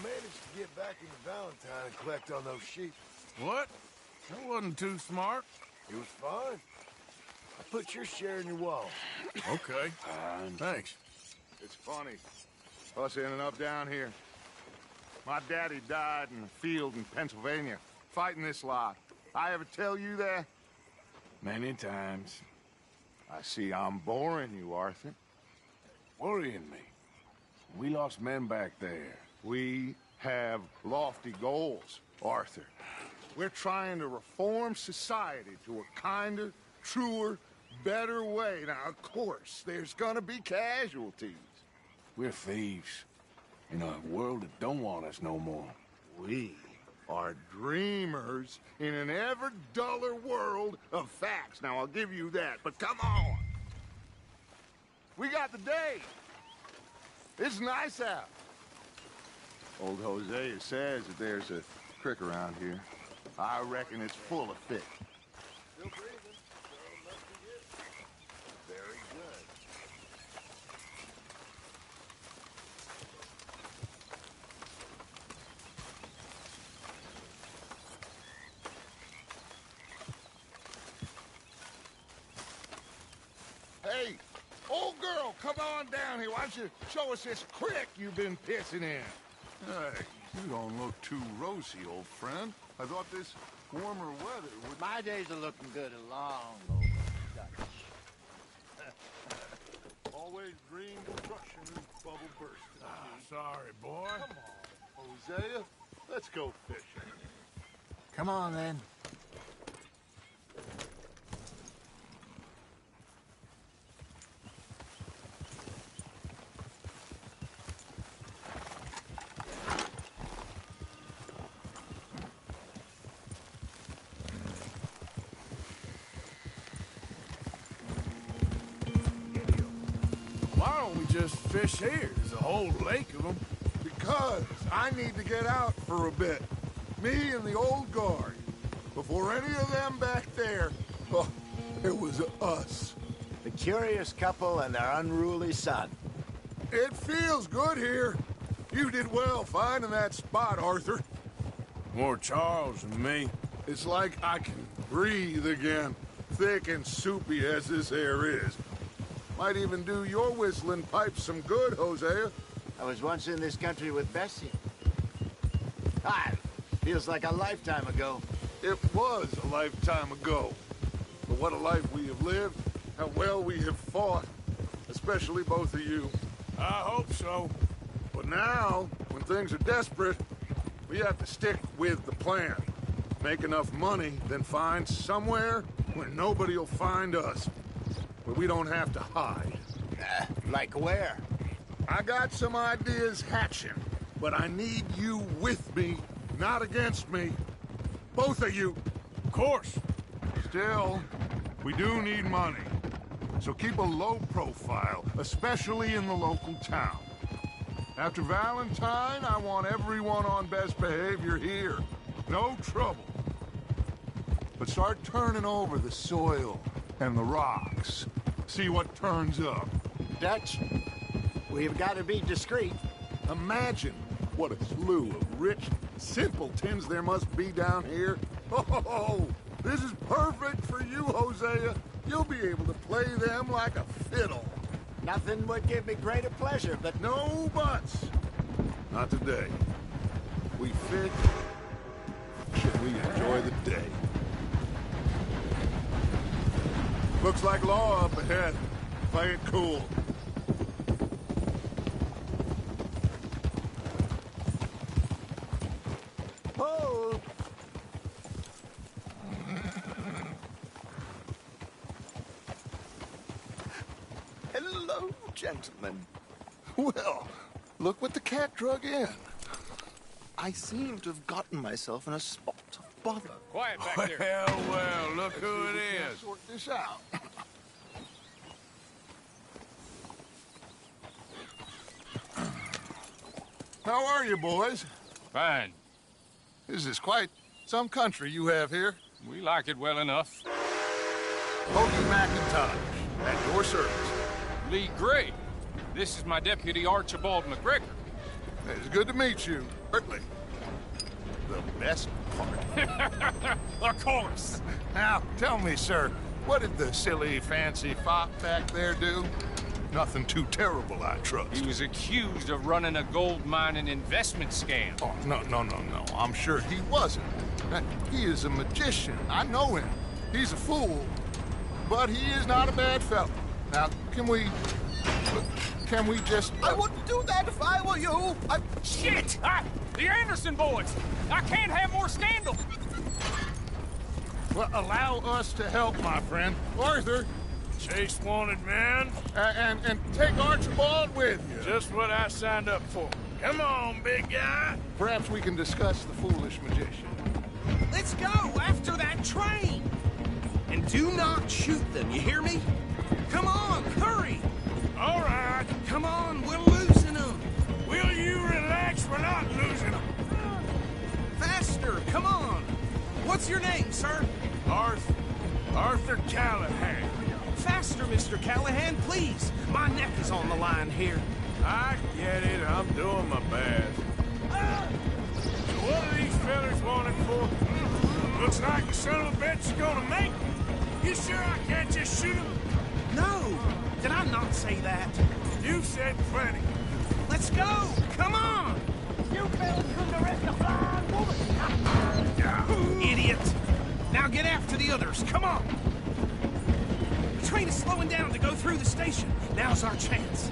managed to get back into Valentine and collect on those sheep. What? That wasn't too smart. It was fun. I put your share in your wallet. Okay. Thanks. It's funny. Us ending up down here. My daddy died in a field in Pennsylvania, fighting this lot. I ever tell you that? Many times. I see I'm boring you, Arthur. Worrying me. We lost men back there. We have lofty goals, Arthur. We're trying to reform society to a kinder, truer, better way. Now, of course, there's gonna be casualties. We're thieves. In a world that don't want us no more. We are dreamers in an ever duller world of facts. Now, I'll give you that, but come on. We got the day. It's nice out. Old Hosea says that there's a creek around here. I reckon it's full of fish. Still breathing, so must be it. Very good. Hey, old girl, come on down here. Why don't you show us this creek you've been pissing in? Hey, you don't look too rosy, old friend. I thought this warmer weather would... My days are looking good along over Dutch. Always dream destruction and bubble bursting. Sorry, boy. Come on, Hosea. Let's go fishing. Come on, then. Why don't we just fish here? There's a whole lake of them. Because I need to get out for a bit. Me and the old guard. Before any of them back there, oh, it was us. The curious couple and their unruly son. It feels good here. You did well finding that spot, Arthur. More Charles than me. It's like I can breathe again, thick and soupy as this air is. Might even do your whistling pipes some good, Hosea. I was once in this country with Bessie. Ah, feels like a lifetime ago. It was a lifetime ago. But what a life we have lived, how well we have fought. Especially both of you. I hope so. But now, when things are desperate, we have to stick with the plan. Make enough money, then find somewhere where nobody will find us. Where we don't have to hide. Like where? I got some ideas hatching, but I need you with me, not against me. Both of you. Of course. Still, we do need money. So keep a low profile, especially in the local town. After Valentine, I want everyone on best behavior here. No trouble. But start turning over the soil and the rocks. See what turns up. Dutch, we've got to be discreet. Imagine what a slew of rich simpletons there must be down here. Oh, this is perfect for you, Hosea. You'll be able to play them like a fiddle. Nothing would give me greater pleasure, but No buts. Not today. We fish. Should we enjoy the day? Looks like law up ahead. Play it cool. hold. Hello, gentlemen. Well, look what the cat drug in. I seem to have gotten myself in a spot of bother. Quiet back there. Well, look who it is. Sort this out. How are you, boys? Fine. This is quite some country you have here. We like it well enough. Pokey McIntosh, at your service. Lee Gray. This is my deputy, Archibald McGregor. It's good to meet you. Certainly. The best part. Of course. Now, tell me, sir, what did the silly, fancy fop back there do? Nothing too terrible, I trust. He was accused of running a gold mining investment scam. Oh, no. I'm sure he wasn't. He is a magician. I know him. He's a fool. But he is not a bad fellow. Now, can we just... I wouldn't do that if I were you. Shit! The Anderson boys! I can't have more scandal! Well, allow us to help, my friend. Arthur, Chase wanted man. and take Archibald with you. Just what I signed up for. Come on, big guy. Perhaps we can discuss the foolish magician. Let's go after that train! And do not shoot them, you hear me? Come on, hurry! All right. Come on, we're losing them! Will you relax? We're not losing them. Faster, come on! What's your name, sir? Arthur Callahan. Faster, Mr. Callahan, please! My neck is on the line here. I get it. I'm doing my best. So what are these fellas wanted for? Looks like the son of a bitch is gonna make me. You sure I can't just shoot him? No! Did I not say that? You said plenty. Let's go! Come on! You fellas couldn't arrest a flying woman! Idiot! Now get after the others, come on! The train is slowing down to go through the station. Now's our chance.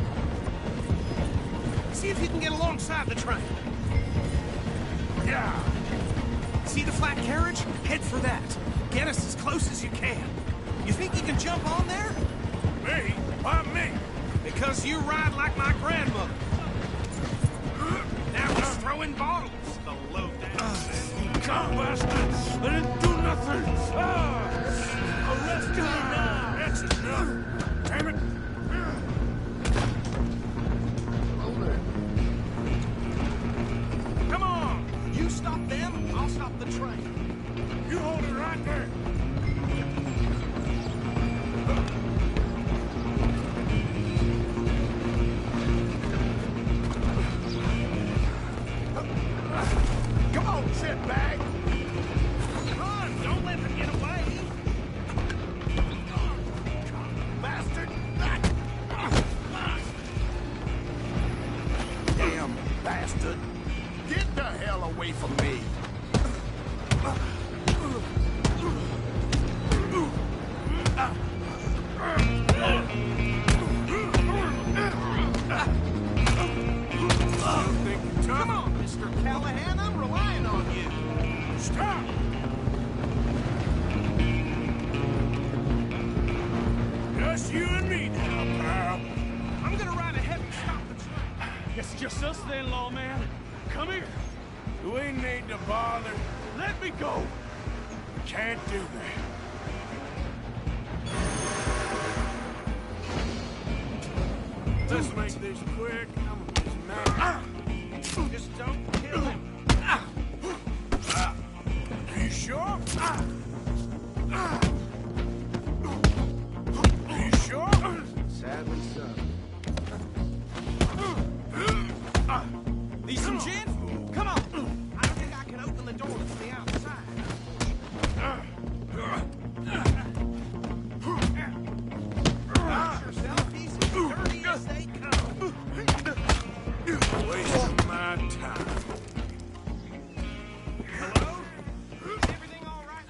See if you can get alongside the train. Yeah. See the flat carriage? Head for that. Get us as close as you can. You think you can jump on there? Me? Why me? Because you ride like my grandmother. Now he's throwing bottles, the low down. Come, bastard! I didn't do nothing! Arrest me now! That's enough! Damn it! Come on! You stop them, I'll stop the train. You hold it right there! Come on, shitbag! Run! Don't let them get away! Bastard! Damn bastard! Get the hell away from me! Come on, Mr. Callahan, I'm relying on you. Stop! Just you and me now, pal. I'm gonna ride ahead and stop the train. It's just us then, lawman. Come here. We need to bother. Let me go. Can't do that. Let's make this quick. I'm a busy man. Just don't kill him. You sure? You sure? Sadly so. Need some gin? Come on. I think I can open the door from the outside. Watch yourself. He's as dirty as they come. Wasting my time. Hello? Is everything all right?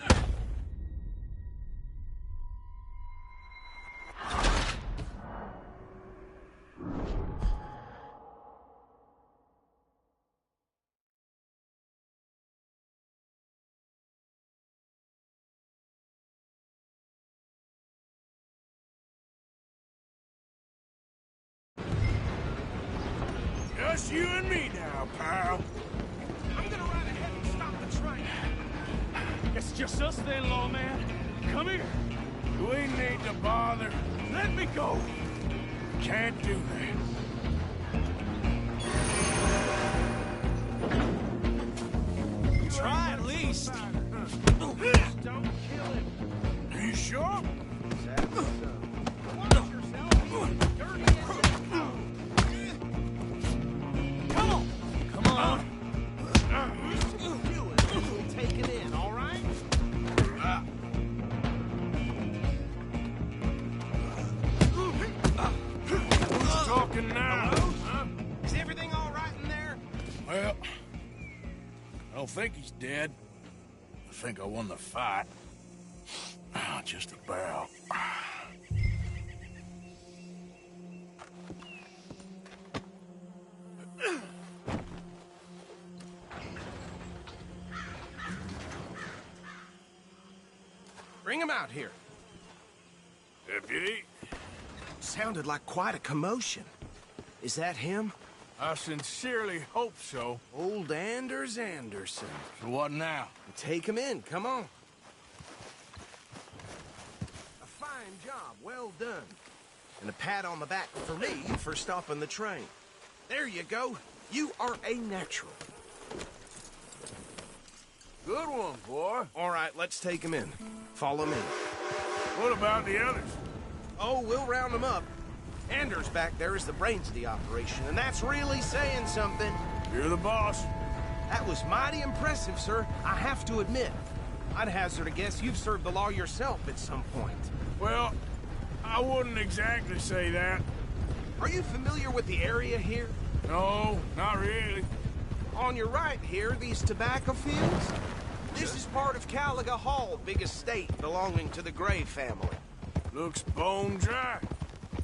Just you and me now, pal. I'm gonna ride ahead and stop the train. It's just us then, lawman. Come here. We need to bother. Let me go. Can't do that. Try at least. Just don't kill him. Are you sure? Sadly so. Watch yourself. He's as dirty as they come. Come on. looking now? Hello? Huh? Is everything all right in there? Well, I don't think he's dead. I think I won the fight. Just about. Bring him out here. Deputy, Sounded like quite a commotion. Is that him? I sincerely hope so. Old Anders Anderson. So what now? Take him in, come on. A fine job, well done. And a pat on the back for me for stopping the train. There you go. You are a natural. Good one, boy. All right, let's take him in. Follow me. What about the others? Oh, we'll round them up. Anders back there is the brains of the operation, and that's really saying something. You're the boss. That was mighty impressive, sir. I have to admit. I'd hazard a guess you've served the law yourself at some point. Well, I wouldn't exactly say that. Are you familiar with the area here? No, not really. On your right here, these tobacco fields? This is part of Caliga Hall, big estate belonging to the Gray family. Looks bone dry.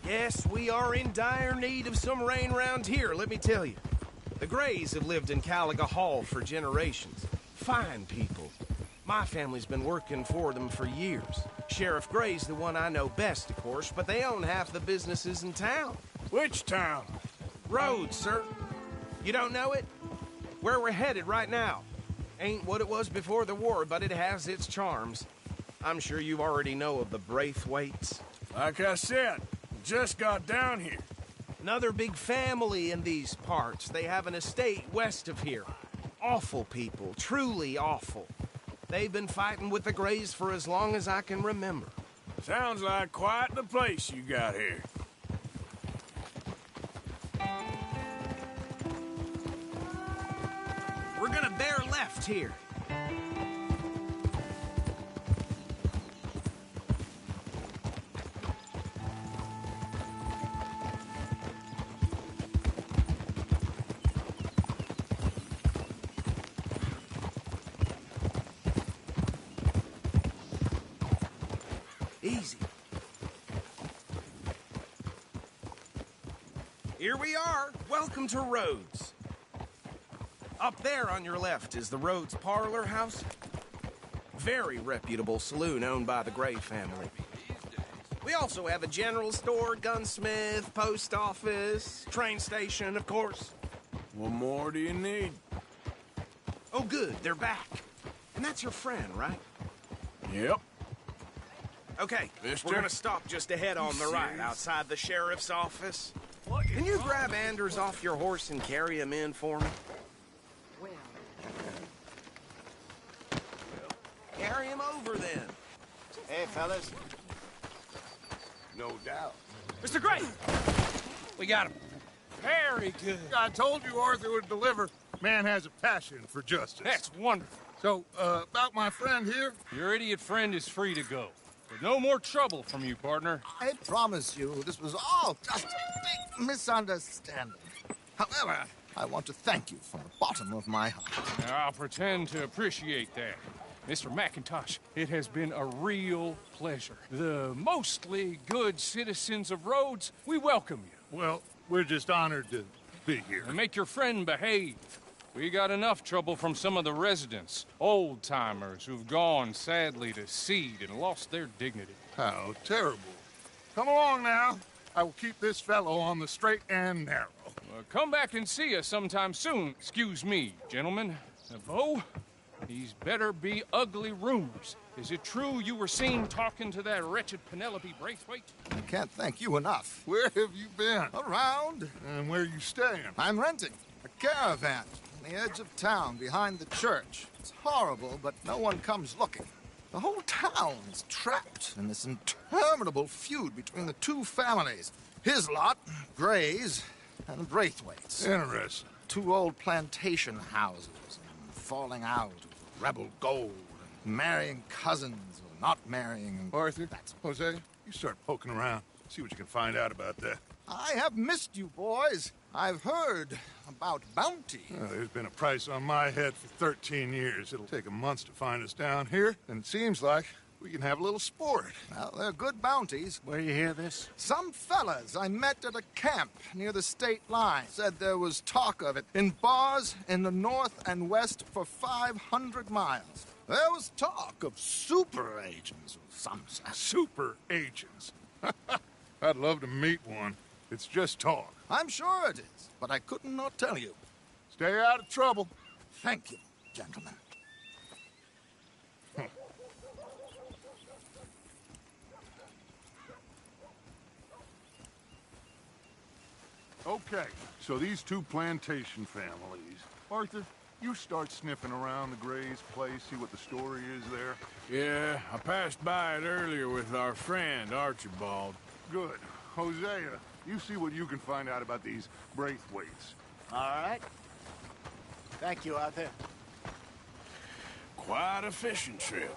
Yes, we are in dire need of some rain round here, let me tell you. The Grays have lived in Caliga Hall for generations. Fine people. My family's been working for them for years. Sheriff Gray's the one I know best, of course, but they own half the businesses in town. Which town? Rhodes, sir. You don't know it? Where we're headed right now. Ain't what it was before the war, but it has its charms. I'm sure you already know of the Braithwaites. Like I said, just got down here. Another big family in these parts. They have an estate west of here. Awful people, truly awful. They've been fighting with the Grays for as long as I can remember. Sounds like quite the place you got here. We're gonna bear left here. Easy. Here we are. Welcome to Rhodes. Up there on your left is the Rhodes Parlor House. Very reputable saloon owned by the Gray family. We also have a general store, gunsmith, post office, train station, of course. What more do you need? Oh, good, they're back. And that's your friend, right? Yep. Okay, Mister? we're gonna stop just ahead on the right, outside the sheriff's office. Can you grab Anders off your horse and carry him in for me? Carry him over, then. Hey, fellas. No doubt. Mr. Gray! We got him. Very good. I told you Arthur would deliver. Man has a passion for justice. That's wonderful. So, about my friend here? Your idiot friend is free to go. With no more trouble from you, partner. I promise you, this was all just a big misunderstanding. However, I want to thank you from the bottom of my heart. Now, I'll pretend to appreciate that. Mr. McIntosh, it has been a real pleasure. The mostly good citizens of Rhodes, we welcome you. Well, we're just honored to be here. And make your friend behave. We got enough trouble from some of the residents, old-timers who've gone, sadly, to seed and lost their dignity. How terrible. Come along now. I will keep this fellow on the straight and narrow. Come back and see us sometime soon. Excuse me, gentlemen. Bo, these better be ugly rumors. Is it true you were seen talking to that wretched Penelope Braithwaite? I can't thank you enough. Where have you been? Around, And where you staying? I'm renting a caravan on the edge of town behind the church. It's horrible, but no one comes looking. The whole town is trapped in this interminable feud between the two families. His lot, Gray's, and Braithwaite's. Interesting. Two old plantation houses, and falling out of rebel gold, and marrying cousins or not marrying. And Arthur, Jose, you start poking around. See what you can find out about that. I have missed you, boys. I've heard about bounty. There's been a price on my head for 13 years. It'll take 'em months to find us down here, and it seems like we can have a little sport. Well, they're good bounties. Where you hear this? Some fellas I met at a camp near the state line said there was talk of it in bars in the north and west for 500 miles. There was talk of super agents of some sort. Super agents. I'd love to meet one. It's just talk. I'm sure it is, but I couldn't not tell you. Stay out of trouble. Thank you, gentlemen. Okay, so these two plantation families. Arthur, you start sniffing around the Gray's place, see what the story is there. Yeah, I passed by it earlier with our friend, Archibald. Good. Hosea, you see what you can find out about these Braithwaites. All right. Thank you, Arthur. Quite a fishing trip.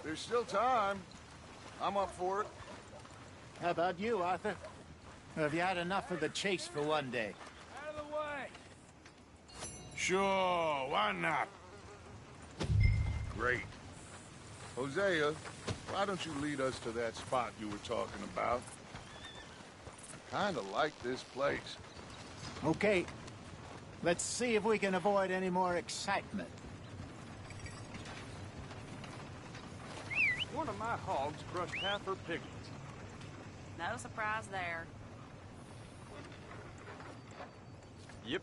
There's still time. I'm up for it. How about you, Arthur? Have you had enough of the chase for one day? Out of the way! Sure, why not? Great. Hosea, why don't you lead us to that spot you were talking about? I kinda like this place. Okay. Let's see if we can avoid any more excitement. One of my hogs crushed half her piglets. No surprise there. Yep.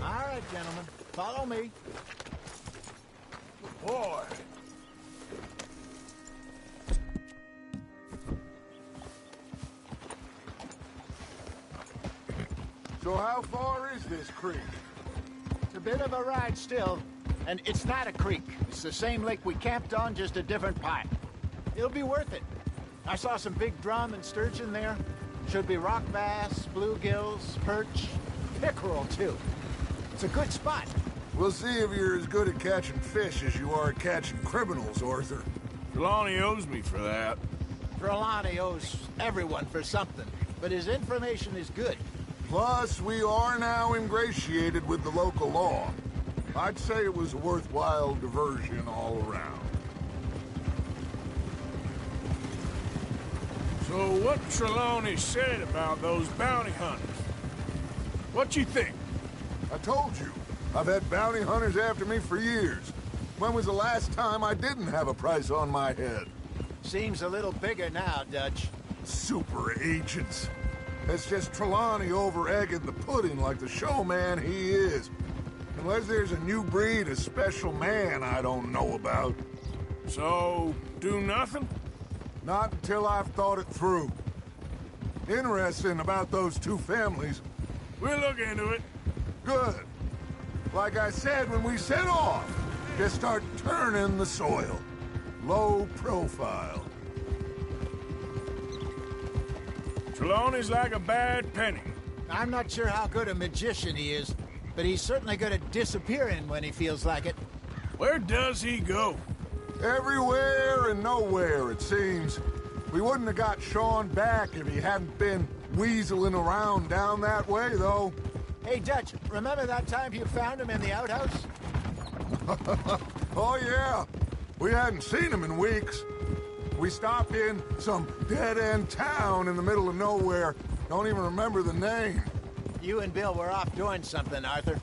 All right, gentlemen. Follow me. Boy, So how far is this creek? It's a bit of a ride still, and it's not a creek. It's the same lake we camped on, just a different pipe. It'll be worth it. I saw some big drum and sturgeon there. Should be rock bass, bluegills, perch, pickerel, too. It's a good spot. We'll see if you're as good at catching fish as you are at catching criminals, Arthur. Trelawney owes me for that. Trelawney owes everyone for something, but his information is good. Plus, we are now ingratiated with the local law. I'd say it was a worthwhile diversion all around. So what Trelawney said about those bounty hunters? What you think? I told you, I've had bounty hunters after me for years. When was the last time I didn't have a price on my head? Seems a little bigger now, Dutch. Super agents. It's just Trelawney over-egging the pudding like the showman he is. Unless there's a new breed of special man I don't know about. So, do nothing? Not until I've thought it through. Interesting about those two families. We'll look into it. Good. Like I said when we set off, just start turning the soil. Low profile. Trelawney's like a bad penny. I'm not sure how good a magician he is, but he's certainly good at disappearing when he feels like it. Where does he go? Everywhere and nowhere, it seems. We wouldn't have got Sean back if he hadn't been weaseling around down that way, though. Hey, Dutch, remember that time you found him in the outhouse? Oh, yeah. We hadn't seen him in weeks. We stopped in some dead-end town in the middle of nowhere. Don't even remember the name. You and Bill were off doing something, Arthur.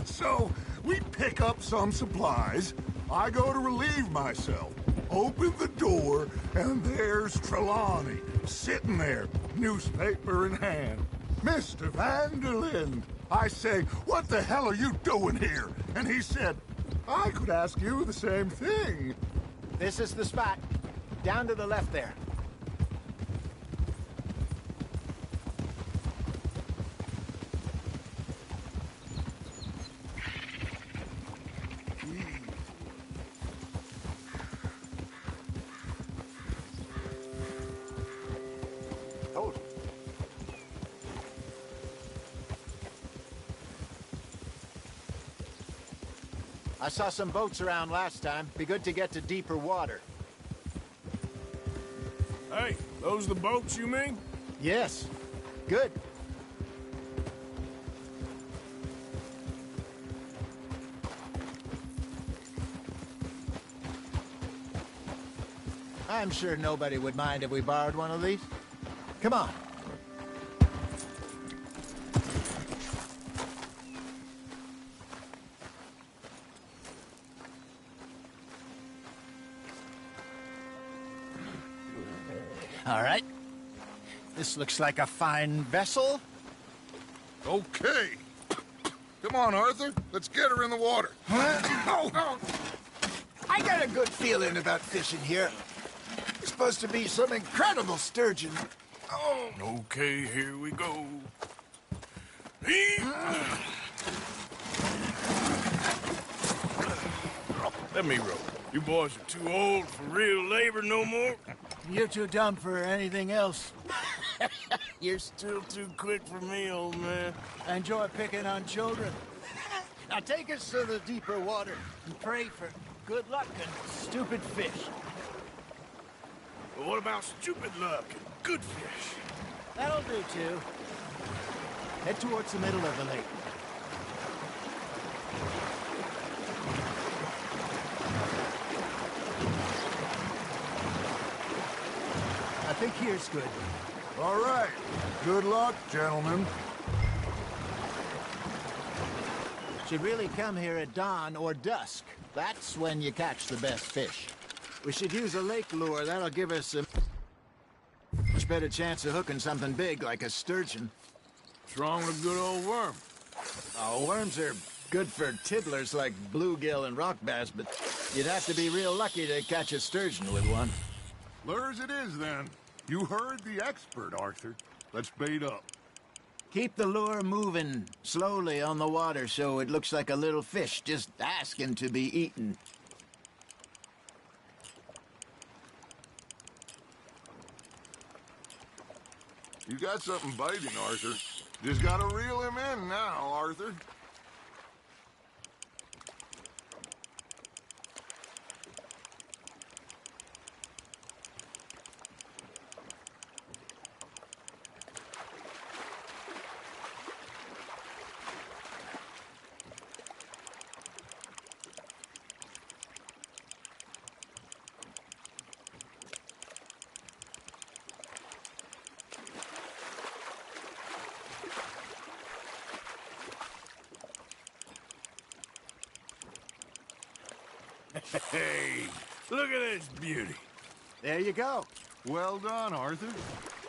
So, we pick up some supplies. I go to relieve myself. Open the door, and there's Trelawney, sitting there, newspaper in hand. Mr. Van der Linde. I say, what the hell are you doing here? And he said, I could ask you the same thing. This is the spot. Down to the left there. Told you. I saw some boats around last time. Be good to get to deeper water. Hey, those the boats you mean? Yes. Good. I'm sure nobody would mind if we borrowed one of these. Come on. All right. This looks like a fine vessel. Okay. Come on, Arthur. Let's get her in the water. Oh. I got a good feeling about fishing here. It's supposed to be some incredible sturgeon. Oh. Okay, here we go. Let me row. You boys are too old for real labor no more. You're too dumb for anything else. You're still too quick for me, old man. I enjoy picking on children. Now take us to the deeper water and pray for good luck and stupid fish. But what about stupid luck and good fish? That'll do, too. Head towards the middle of the lake. I think here's good. All right. Good luck, gentlemen. Should really come here at dawn or dusk. That's when you catch the best fish. We should use a lake lure. That'll give us a much better chance of hooking something big like a sturgeon. What's wrong with a good old worm? Oh, worms are good for tiddlers like bluegill and rock bass, but you'd have to be real lucky to catch a sturgeon with one. Lures it is, then. You heard the expert, Arthur. Let's bait up. Keep the lure moving slowly on the water so it looks like a little fish just asking to be eaten. You got something biting, Arthur. Just gotta reel him in now, Arthur. Hey, look at this beauty. There you go. Well done, Arthur.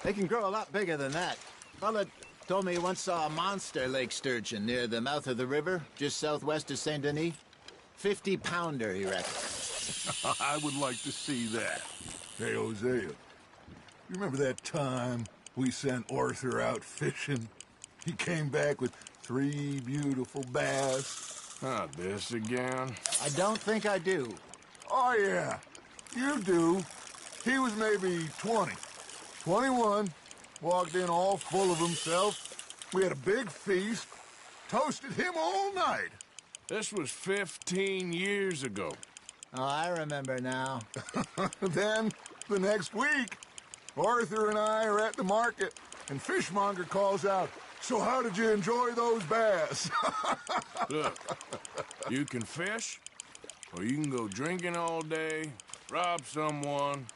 They can grow a lot bigger than that. Fella told me he once saw a monster lake sturgeon near the mouth of the river, just southwest of Saint Denis. 50-pounder, he reckons. I would like to see that. Hey, Hosea, you remember that time we sent Arthur out fishing? He came back with 3 beautiful bass. Not this again. I don't think I do. Oh, yeah. You do. He was maybe 20. 21. Walked in all full of himself. We had a big feast. Toasted him all night. This was 15 years ago. Oh, I remember now. Then, the next week, Arthur and I are at the market, and Fishmonger calls out, "So how did you enjoy those bass?" Look, you can fish, or you can go drinking all day, rob someone,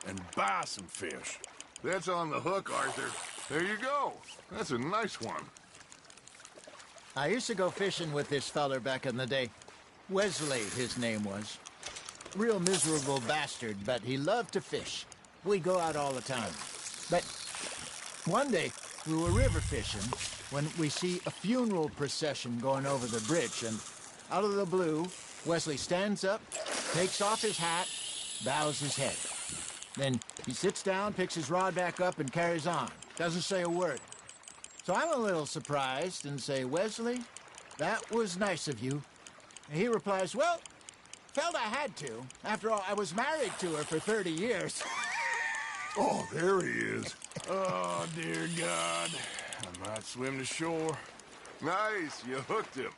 and buy some fish. That's on the hook, Arthur. There you go. That's a nice one. I used to go fishing with this feller back in the day. Wesley, his name was. Real miserable bastard, but he loved to fish. We'd go out all the time. But one day, we were river fishing when we see a funeral procession going over the bridge, and out of the blue, Wesley stands up, takes off his hat, bows his head. Then he sits down, picks his rod back up, and carries on. Doesn't say a word. So I'm a little surprised and say, "Wesley, that was nice of you." And he replies, "Well, felt I had to. After all, I was married to her for 30 years. Oh, there he is. Oh, dear God. I might swim to shore. Nice, you hooked him.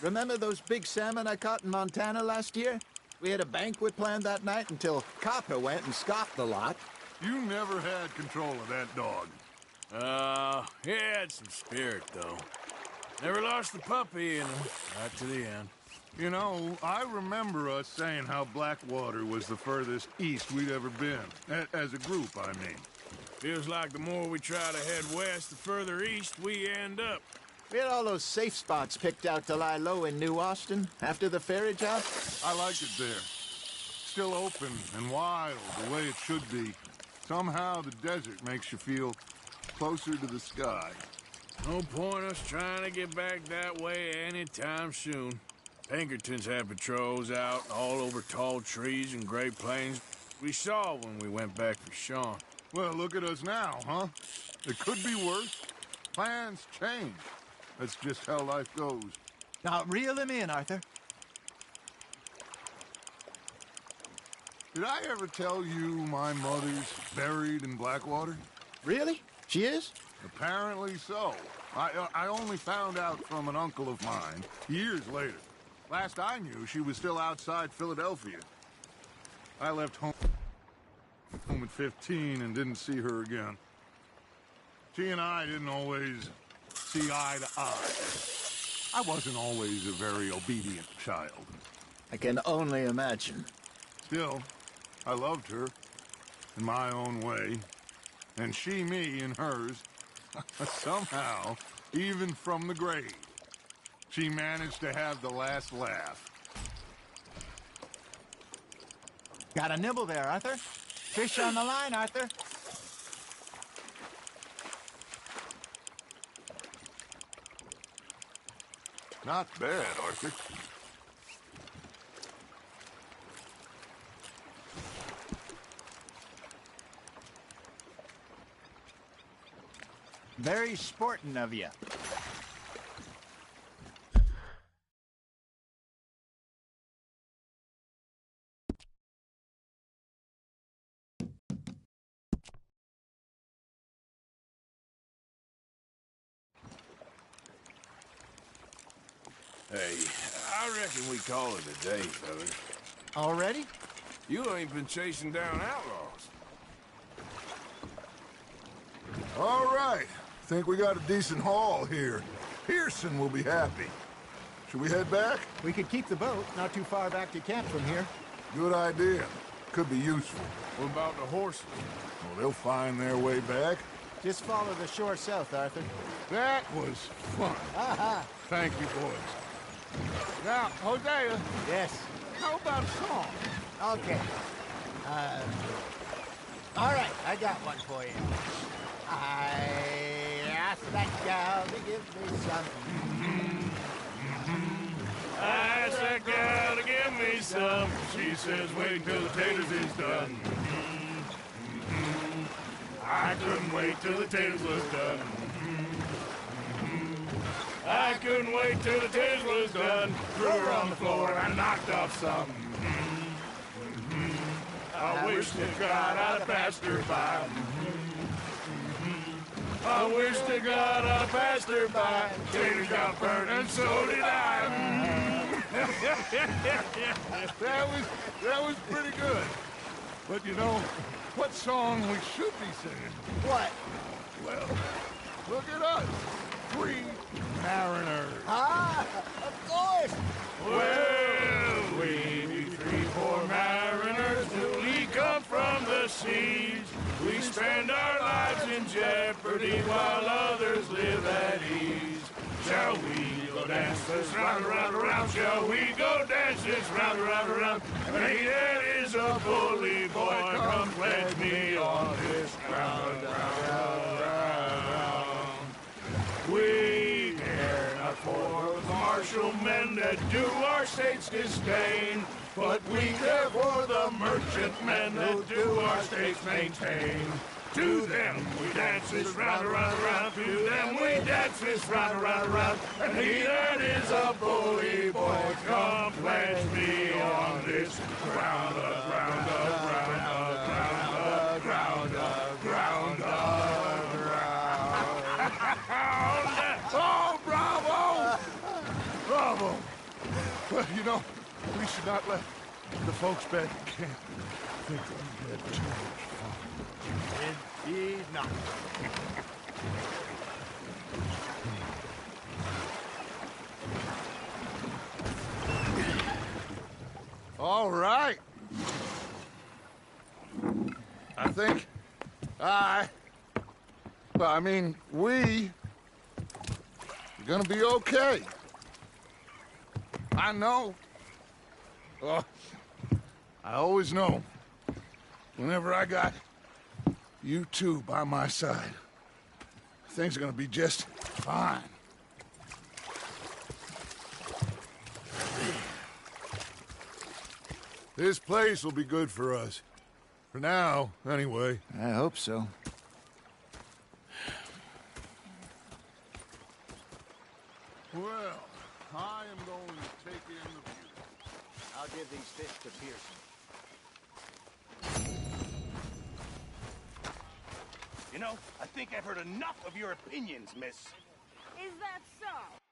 Remember those big salmon I caught in Montana last year? We had a banquet planned that night until Copper went and scoffed the lot. You never had control of that dog. He had some spirit, though. Never lost the puppy, right to the end. You know, I remember us saying how Blackwater was the furthest east we'd ever been. As a group, I mean. Feels like the more we try to head west, the further east we end up. We had all those safe spots picked out to lie low in New Austin after the ferry job. I liked it there. Still open and wild, the way it should be. Somehow the desert makes you feel closer to the sky. No point us trying to get back that way anytime soon. Pinkertons had patrols out all over tall trees and Great Plains. We saw when we went back for Sean. Well, look at us now, huh? It could be worse. Plans change. That's just how life goes. Now, reel him in, Arthur. Did I ever tell you my mother's buried in Blackwater? Really? She is? Apparently so. I only found out from an uncle of mine years later. Last I knew, she was still outside Philadelphia. I left home at 15 and didn't see her again. She and I didn't always see eye to eye. I wasn't always a very obedient child. I can only imagine. Still, I loved her in my own way, and she me in hers. Somehow, even from the grave, she managed to have the last laugh. Got a nibble there, Arthur. Fish on the line, Arthur. Not bad, Arthur. Very sporting of you. Hey, I reckon we call it a day, fellas. Already? You ain't been chasing down outlaws. All right. Think we got a decent haul here. Pearson will be happy. Should we head back? We could keep the boat not too far back to camp from here. Good idea. Could be useful. What about the horses? Well, they'll find their way back. Just follow the shore south, Arthur. That was fun. Aha! Thank you, boys. Now, Hosea, Yes. how about a song? Okay. All right, I got one for you. I asked that gal to give me some. I asked that gal to give me some. She says, wait till the taters is done. I couldn't wait till the taters was done. I couldn't wait till the taters was done. Threw her on the floor and knocked off some. I wish to God I'd have passed her by. I wish to God I'd have passed her by. Taters got burnt and so did I. That was pretty good. But you know, what song we should be singing? What? Well, look at us. Three mariners. Ah, of course. Well, we be 3 poor mariners newly come from the seas. We spend our lives in jeopardy while others live at ease. Shall we go dance this round, around, around? Shall we go dance this round, around, around? Hey, that is a bully boy. Come pledge me on this ground, ground, ground. We care not for the martial men that do our state's disdain, but we care for the merchant men that do our state's maintain. To them we dance this round, around, around. To them we dance this round, around, around. And he that is a bully boy, come pledge me on this ground, ground, ground, ground, ground, ground, ground. Oh, bravo! Bravo! You know, we should not let the folks back at camp think that we had too much fun. Indeed not. All right. I think we're gonna be okay. I know. Oh, I always know. Whenever I got you two by my side, things are gonna be just fine. This place will be good for us. For now, anyway. I hope so. Well, I am going to take in the view. I'll give these fish to Pearson. You know, I think I've heard enough of your opinions, miss. Is that so?